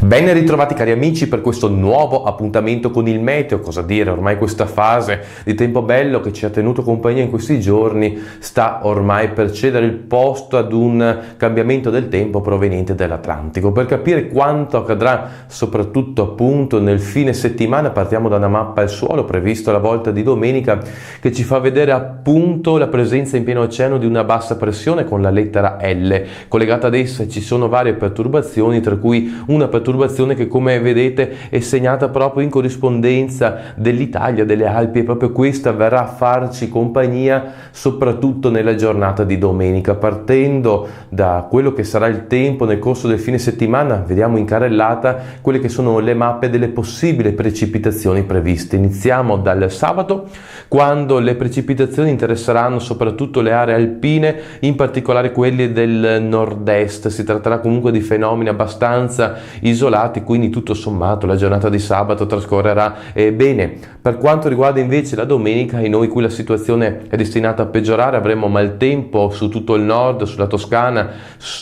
Ben ritrovati cari amici per questo nuovo appuntamento con il meteo. Cosa dire, ormai questa fase di tempo bello che ci ha tenuto compagnia in questi giorni sta ormai per cedere il posto ad un cambiamento del tempo proveniente dall'Atlantico. Per capire quanto accadrà soprattutto appunto nel fine settimana partiamo da una mappa al suolo prevista la volta di domenica che ci fa vedere appunto la presenza in pieno oceano di una bassa pressione con la lettera L. Collegata ad essa ci sono varie perturbazioni, tra cui una perturbazione che, come vedete, è segnata proprio in corrispondenza dell'Italia, delle Alpi, e proprio questa verrà a farci compagnia soprattutto nella giornata di domenica. Partendo da quello che sarà il tempo nel corso del fine settimana, vediamo in carrellata quelle che sono le mappe delle possibili precipitazioni previste. Iniziamo dal sabato, quando le precipitazioni interesseranno soprattutto le aree alpine, in particolare quelle del nord-est. Si tratterà comunque di fenomeni abbastanza isolati, quindi tutto sommato la giornata di sabato trascorrerà bene. Per quanto riguarda invece la domenica, in noi qui la situazione è destinata a peggiorare. Avremo maltempo su tutto il nord, sulla Toscana,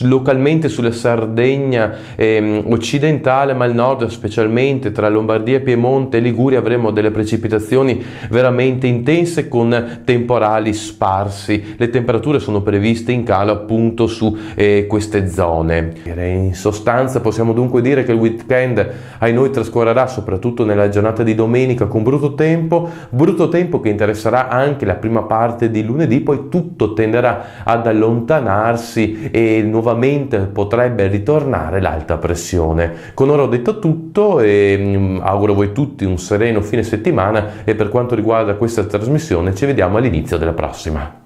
localmente sulla Sardegna occidentale, ma al nord, specialmente tra Lombardia, Piemonte e Liguria, avremo delle precipitazioni veramente intense con temporali sparsi. Le temperature sono previste in calo appunto su queste zone. In sostanza possiamo dunque dire che il weekend ai noi trascorrerà soprattutto nella giornata di domenica con brutto tempo che interesserà anche la prima parte di lunedì, poi tutto tenderà ad allontanarsi e nuovamente potrebbe ritornare l'alta pressione. Con ora ho detto tutto e auguro a voi tutti un sereno fine settimana, e per quanto riguarda questa trasmissione ci vediamo all'inizio della prossima.